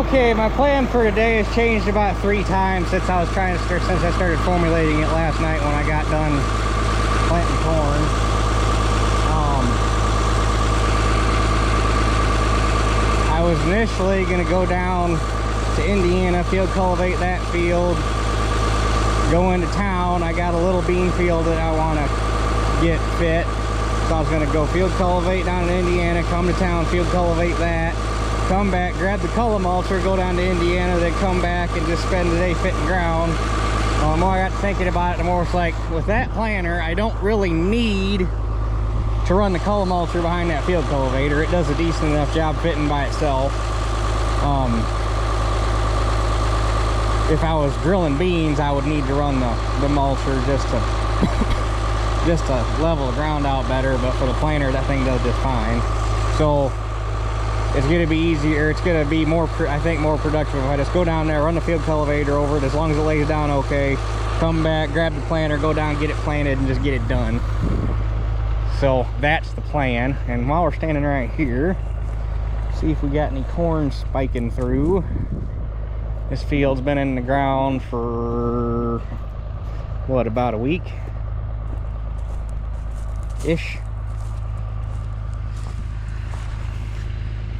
Okay, my plan for today has changed about 3 times since I started formulating it last night when I got done planting corn. I was initially going to go down to Indiana, field cultivate that field, go into town. I got a little bean field that I want to get fit, so I was going to go field cultivate down in Indiana, come to town, field cultivate that, come back, grab the color mulcher, go down to Indiana, then come back and just spend the day fitting ground. The more I got thinking about it, the more it's like, with that planter, I don't really need to run the color mulcher behind that field cultivator. It does a decent enough job fitting by itself. If I was drilling beans, I would need to run the mulcher just to just to level the ground out better, but for the planter, that thing does just fine. So it's going to be easier, it's going to be more, I think, more productive if I just go down there, run the field cultivator over it, as long as it lays down okay, come back, grab the planter, go down, get it planted, and just get it done. So that's the plan. And while we're standing right here, see if we got any corn spiking through. This field's been in the ground for, what, about a week? Ish.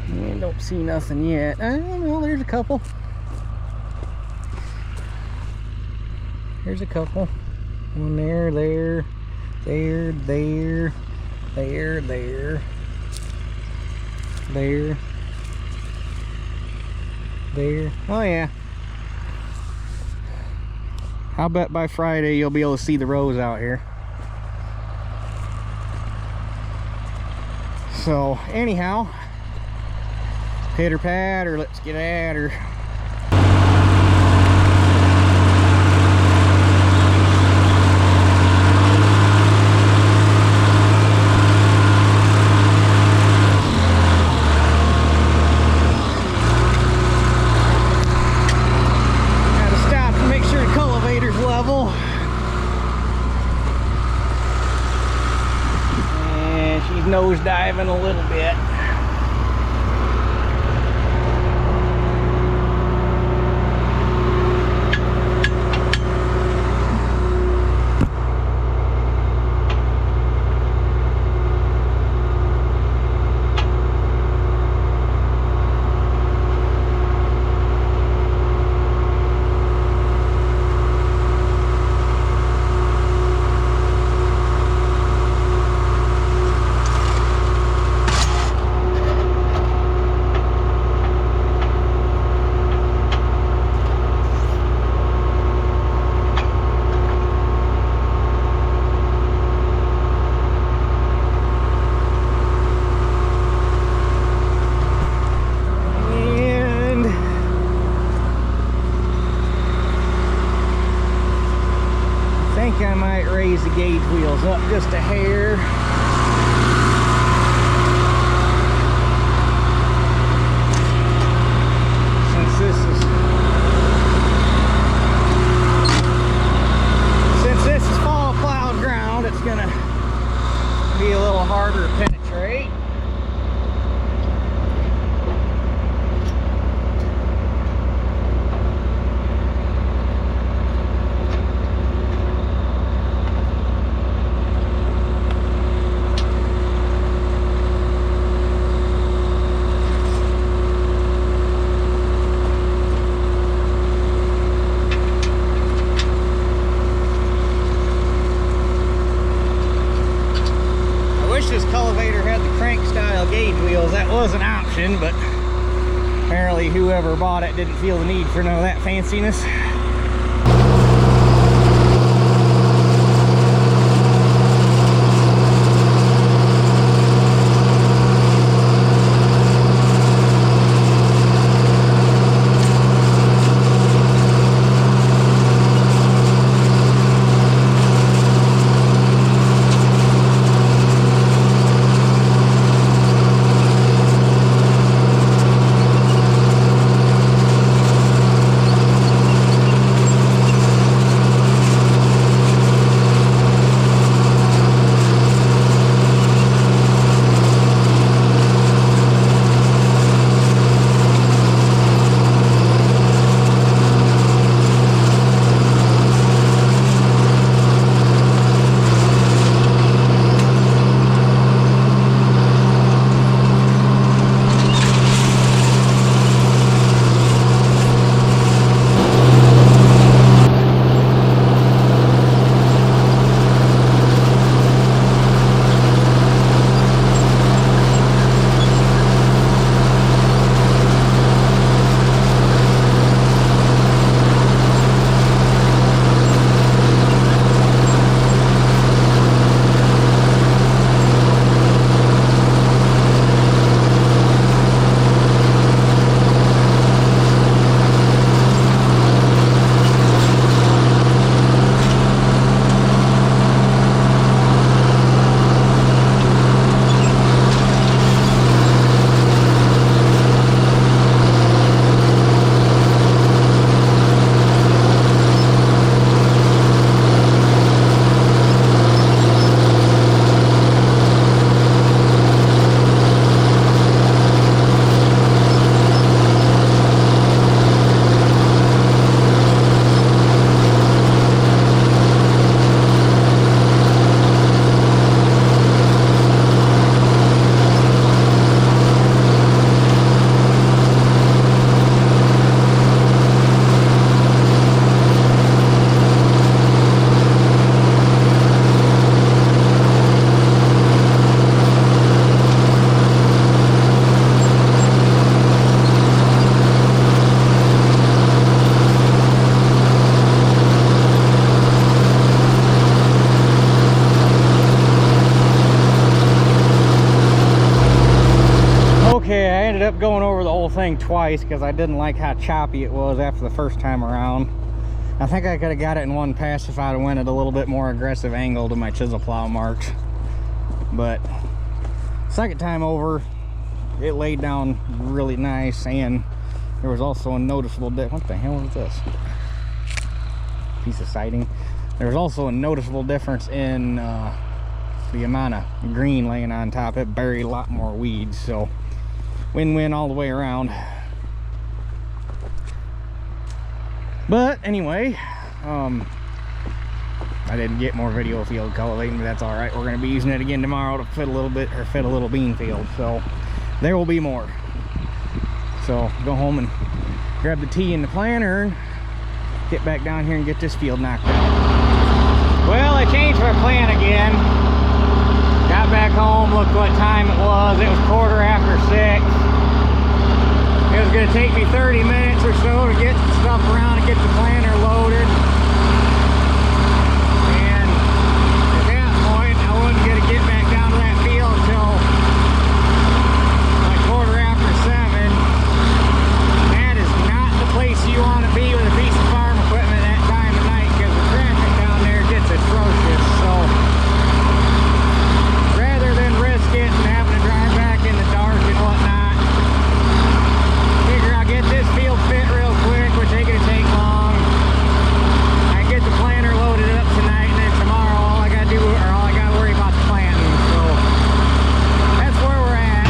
And don't see nothing yet. Well, there's a couple. There's a couple. One there, there, there, there, there, there, there. Oh yeah. I'll bet by Friday you'll be able to see the rows out here. So anyhow, pitter patter, let's get at her. Nose diving a little bit. I might raise the gauge wheels up just a hair. Since this is fall plowed ground, it's gonna be a little harder to penetrate. That was an option, but apparently whoever bought it didn't feel the need for none of that fanciness. thing twice because I didn't like how choppy it was after the first time around. I think I could have got it in one pass if I'd have went at a little bit more aggressive angle to my chisel plow marks. But second time over, it laid down really nice, and there was also a noticeable what the hell is this? Piece of siding. There was also a noticeable difference in the amount of green laying on top. It buried a lot more weeds, so win-win all the way around. But anyway, I didn't get more video field cultivating, but that's all right. We're going to be using it again tomorrow to fit a little bean field, so there will be more. So go home and grab the tea in the planter and get back down here and get this field knocked out. Well, I changed my plan again. Got back home, looked what time it was. It was 6:15. It was going to take me 30 minutes or so to get stuff around and get the planter loaded. And at that point, I wasn't going to get back down to that field until like 7:15. That is not the place you want to be with a piece of farm equipment that time of night, because the traffic down there gets atrocious. So rather than risk it and having to drive back in the dark and whatnot, figure I'll get this field fit real quick, which ain't gonna take long. I get the planter loaded up tonight, and then tomorrow all I gotta worry about the planting. So that's where we're at.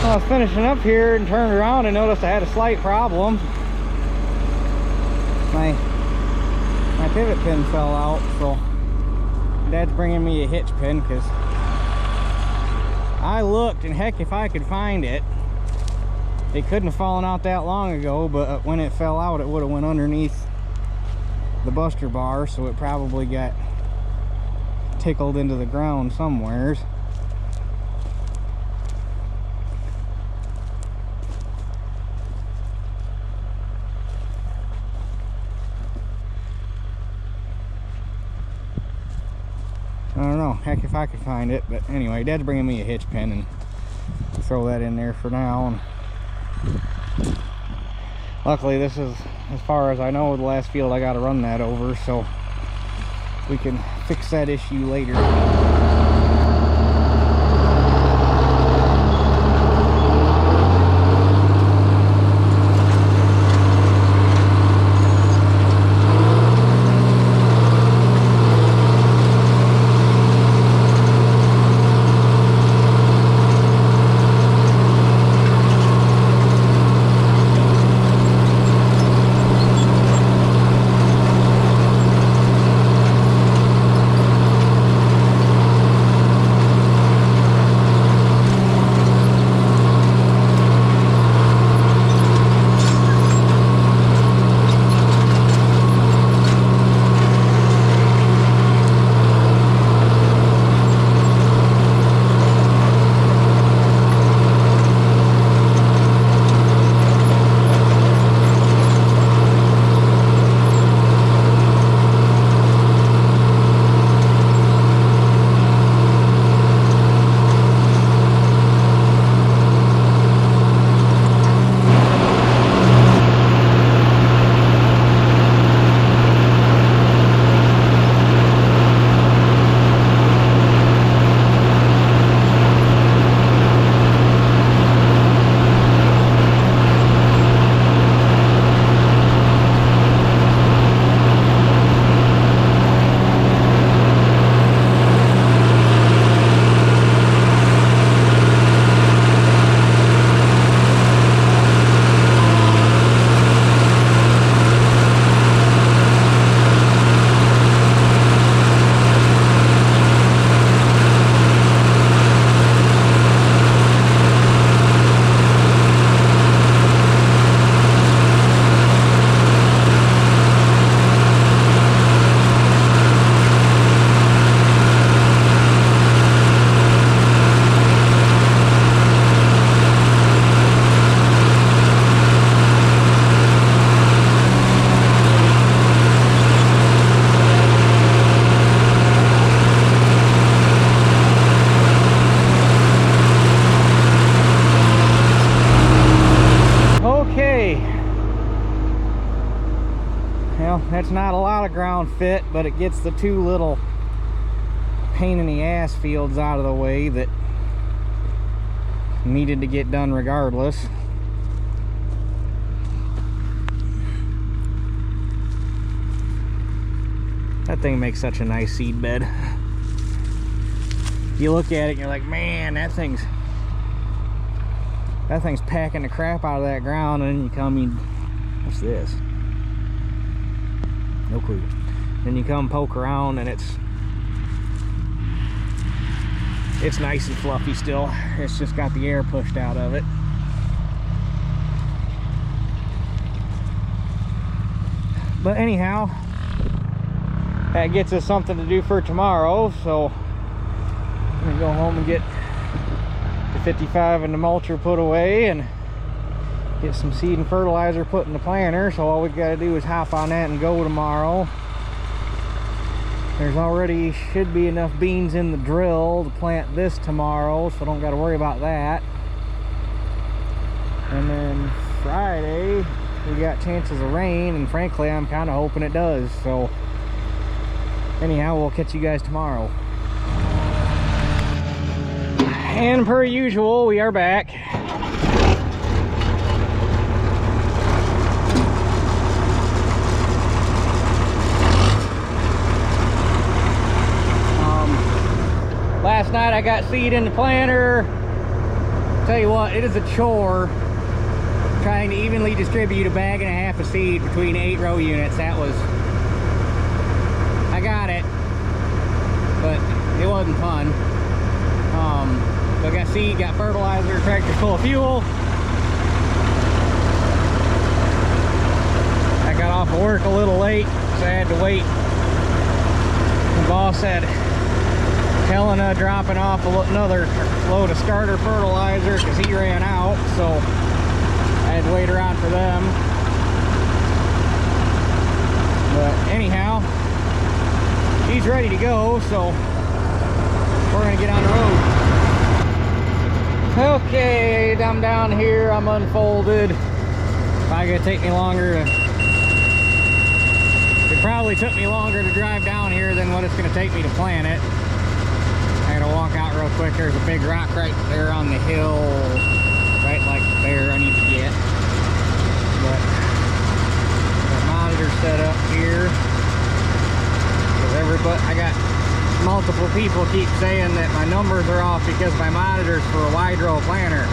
I was finishing up here and turned around and noticed I had a slight problem. My pivot pin fell out, so Dad's bringing me a hitch pin because I looked, and heck, if I could find it, it couldn't have fallen out that long ago, but when it fell out, it would have went underneath the buster bar, so it probably got tickled into the ground somewheres. I don't know, heck if I could find it, but anyway, Dad's bringing me a hitch pin, and throw that in there for now. And luckily this is, as far as I know, the last field I got to run that over, so we can fix that issue later. That's not a lot of ground fit, but it gets the two little pain in the ass fields out of the way that needed to get done regardless. That thing makes such a nice seed bed. You look at it and you're like, man, that thing's packing the crap out of that ground, and then you come in, what's this? No clue. Then you come poke around and it's nice and fluffy still. It's just got the air pushed out of it. But anyhow, that gets us something to do for tomorrow, so I'm gonna go home and get the 55 and the mulcher put away and get some seed and fertilizer put in the planter. So all we gotta do is hop on that and go tomorrow. There's already should be enough beans in the drill to plant this tomorrow, so don't gotta worry about that. And then Friday we got chances of rain, and frankly I'm kind of hoping it does. So anyhow, we'll catch you guys tomorrow. And per usual, we are back. Last night I got seed in the planter. Tell you what, it is a chore trying to evenly distribute a bag and a half of seed between 8 row units. I got it, but it wasn't fun. but got seed, got fertilizer, tractor's full of fuel. I got off of work a little late, so I had to wait. The boss had Helena dropping off another load of starter fertilizer because he ran out, so I had to wait around for them. But anyhow, he's ready to go, so we're gonna get on the road. Okay, I'm down here, I'm unfolded. Probably gonna take me longer to, it probably took me longer to drive down here than what it's gonna take me to plant it. I gotta walk out real quick. There's a big rock right there on the hill, right like there I need to get. But the monitor set up here. Because everybody, I got multiple people keep saying that my numbers are off because my monitor's for a wide row planter.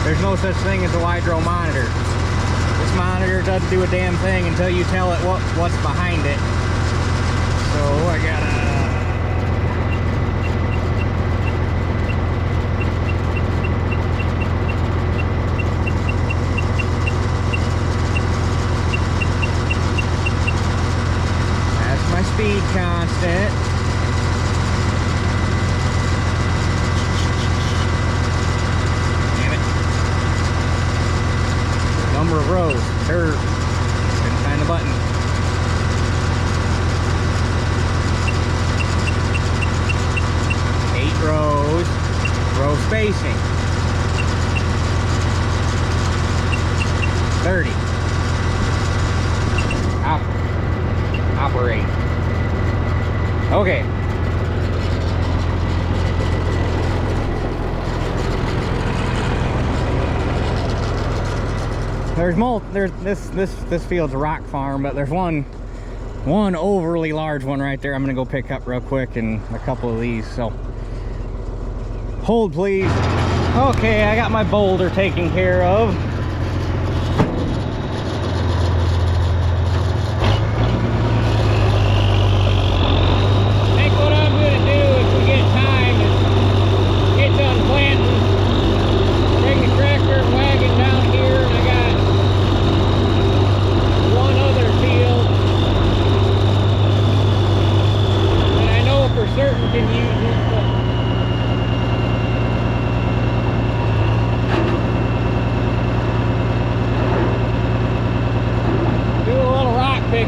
There's no such thing as a wide row monitor. This monitor doesn't do a damn thing until you tell it what's behind it. So I gotta speed constant. Damn it. Number of rows. Sure. Couldn't find the button. Eight rows. Row spacing. 30. Operate. Okay. This field's a rock farm, but there's one overly large one right there I'm gonna go pick up real quick, and a couple of these, so hold please. Okay, I got my boulder taken care of.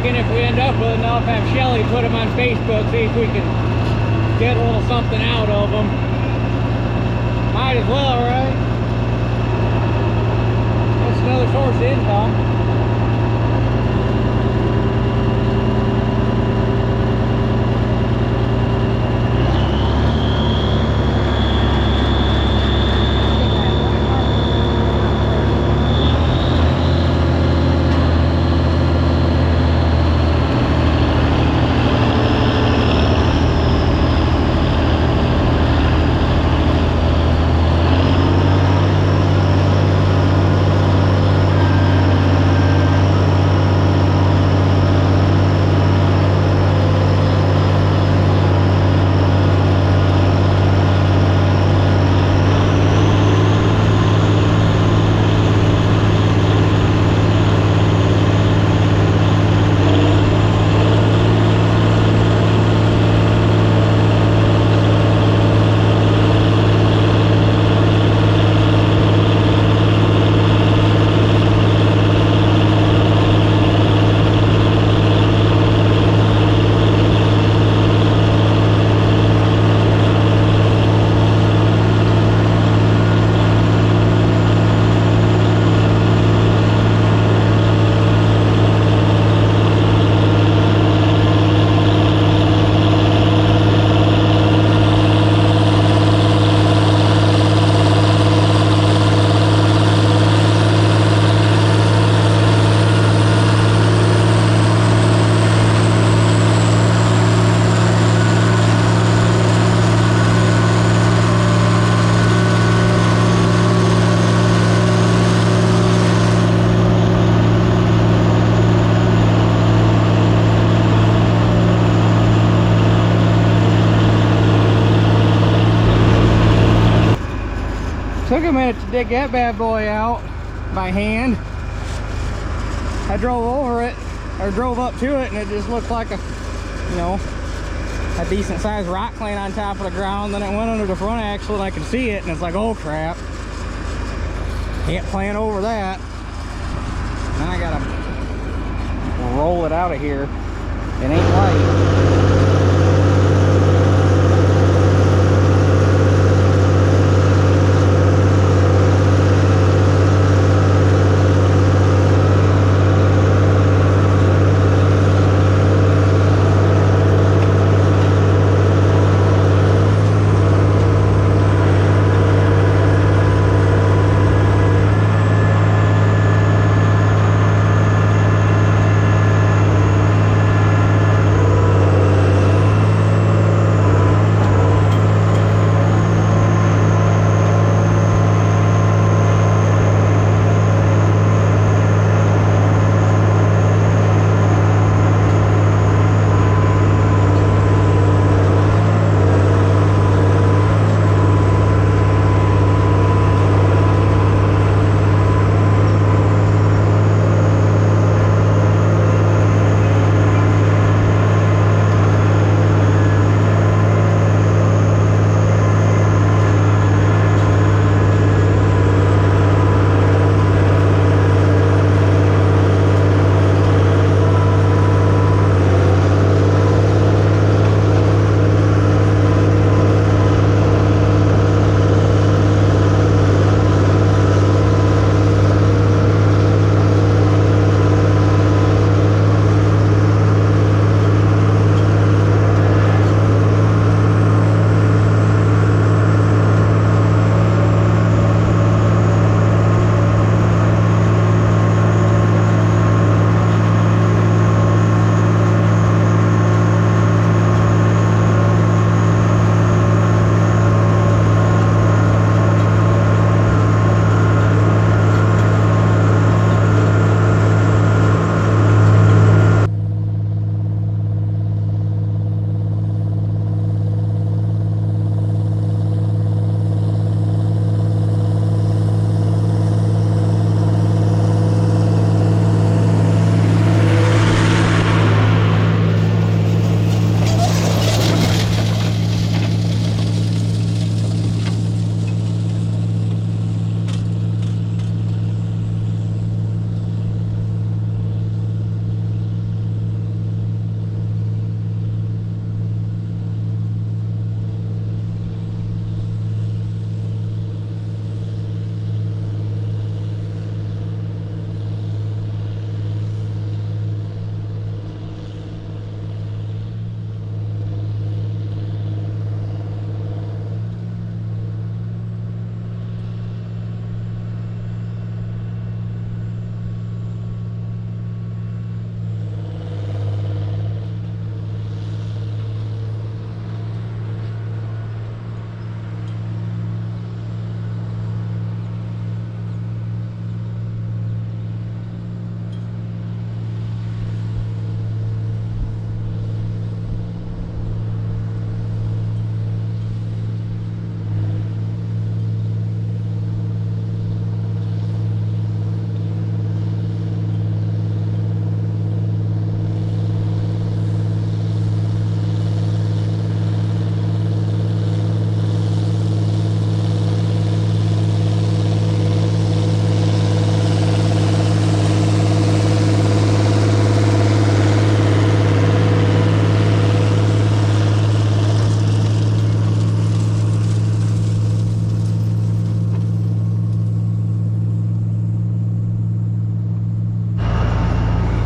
If we end up with enough, have Shelly put them on Facebook, see if we can get a little something out of them. Might as well, right? That's another source of income. a minute to dig that bad boy out by hand. I drove over it, or drove up to it, and it just looked like a, you know, a decent sized rock laying on top of the ground. Then it went under the front axle and I could see it, and it's like, oh crap, can't plan over that. Then I gotta roll it out of here. It ain't light.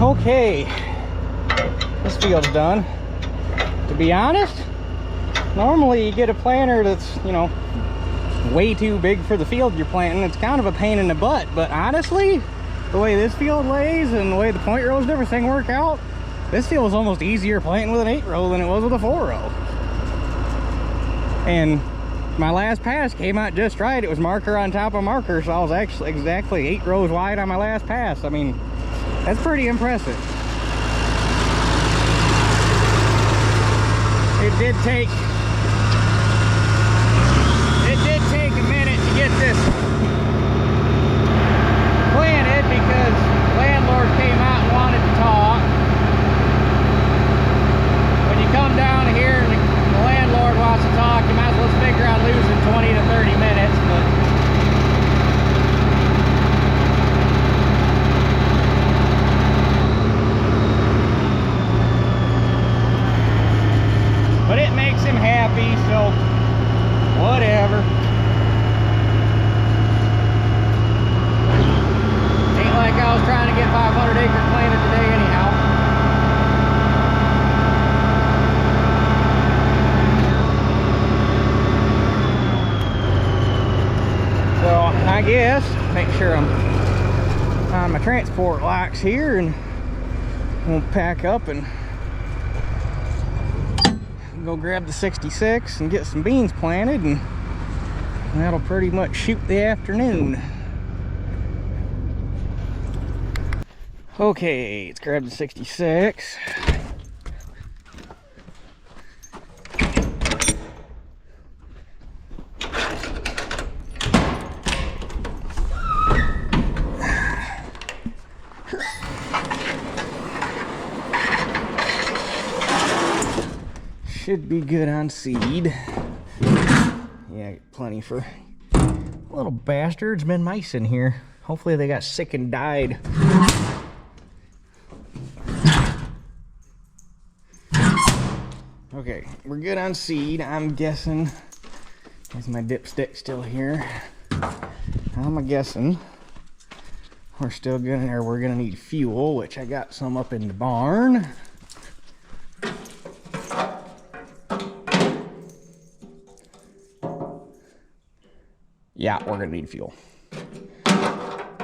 Okay, this field's done. To be honest, normally you get a planter that's, you know, way too big for the field you're planting. It's kind of a pain in the butt, but honestly, the way this field lays and the way the point rows and everything work out, this field was almost easier planting with an 8-row than it was with a 4-row. And my last pass came out just right. It was marker on top of marker, so I was actually exactly 8 rows wide on my last pass. I mean, that's pretty impressive. It did take a minute to get this happy, so whatever. Ain't like I was trying to get 500 acres planted today anyhow. So I guess, make sure I'm on my transport locks here, and we'll pack up and go grab the 66 and get some beans planted, and that'll pretty much shoot the afternoon. Okay, let's grab the 66. Should be good on seed. Yeah, plenty for little bastards. Been mice in here. Hopefully they got sick and died. Okay, we're good on seed. I'm guessing. Is my dipstick still here? I'm guessing we're still gonna, or we're gonna need fuel, which I got some up in the barn. Yeah, we're gonna need fuel.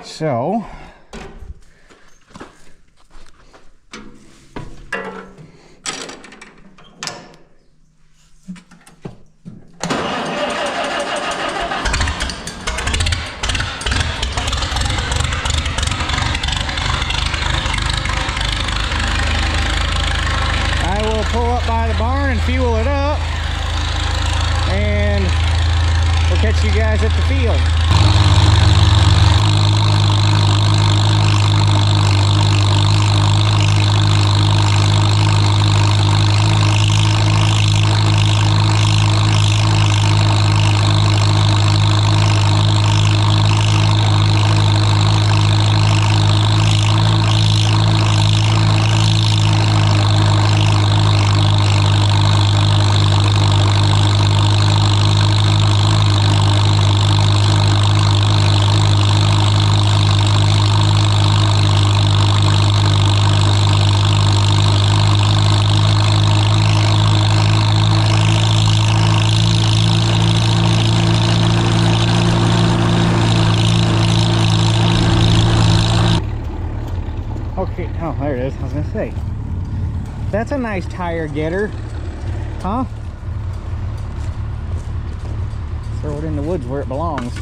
So I will pull up by the barn and fuel it up, and we'll catch you guys at the field. Okay, oh, there it is. I was gonna say, that's a nice tire getter, huh? Throw it in the woods where it belongs.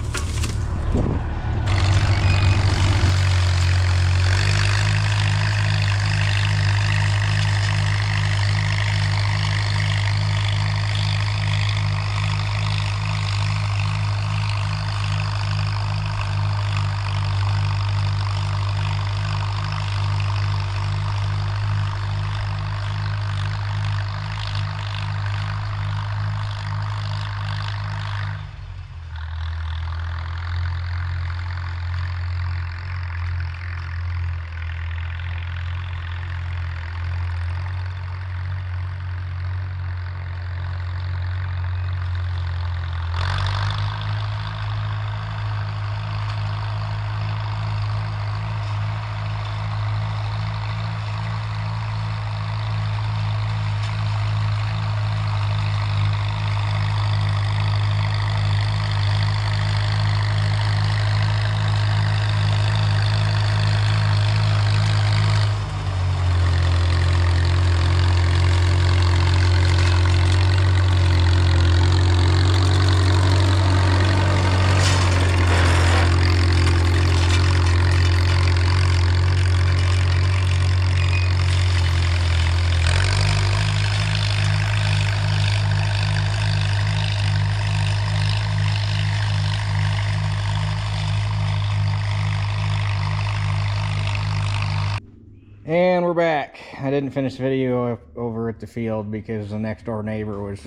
And we're back. I didn't finish the video over at the field because the next door neighbor was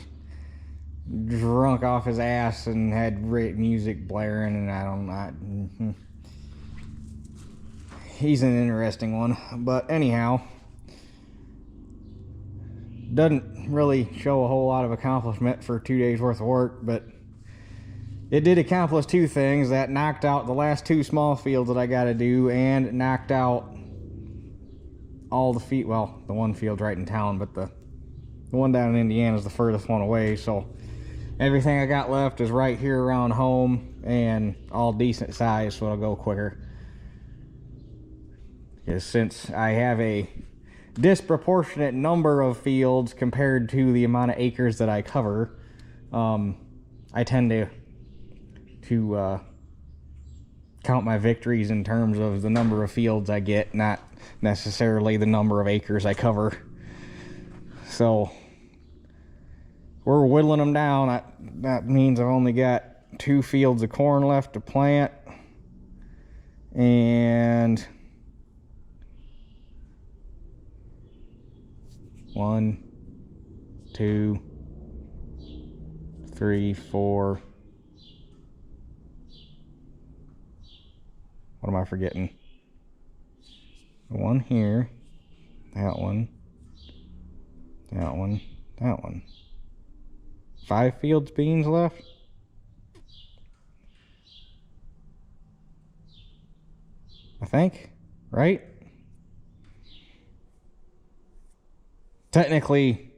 drunk off his ass and had music blaring, and I don't know. He's an interesting one. But anyhow, doesn't really show a whole lot of accomplishment for 2 days worth of work, but it did accomplish two things. That knocked out the last two small fields that I got to do, and knocked out all the well, the one field right in town, but the one down in Indiana is the furthest one away. So everything I got left is right here around home and all decent size, so it'll go quicker. Because since I have a disproportionate number of fields compared to the amount of acres that I cover, I tend to count my victories in terms of the number of fields I get, not necessarily the number of acres I cover. So we're whittling them down. That means I've only got 2 fields of corn left to plant, and 1, 2, 3, 4. What am I forgetting? One here, that one, that one, that one. 5 fields beans left. I think, right? Technically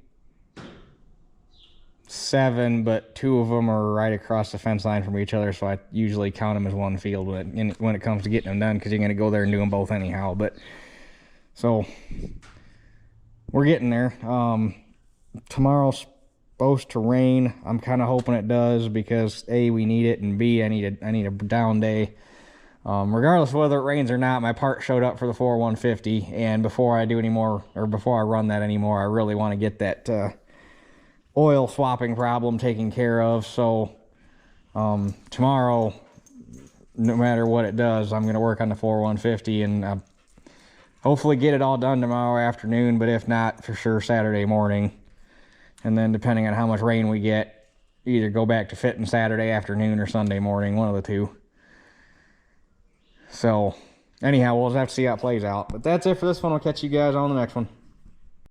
7, but 2 of them are right across the fence line from each other, so I usually count them as one field when it comes to getting them done, because you're going to go there and do them both anyhow. But so we're getting there. Tomorrow's supposed to rain. I'm kind of hoping it does, because A, we need it, and B, I need a down day. Regardless of whether it rains or not, my part showed up for the 4-150, and before I do any more, or before I run that anymore, I really want to get that oil swapping problem taken care of. So tomorrow, no matter what it does, I'm going to work on the 4-150 and hopefully get it all done tomorrow afternoon, but if not, for sure Saturday morning. And then depending on how much rain we get, either go back to fitting Saturday afternoon or Sunday morning, one of the two. So anyhow, we'll just have to see how it plays out. But that's it for this one. I'll catch you guys on the next one.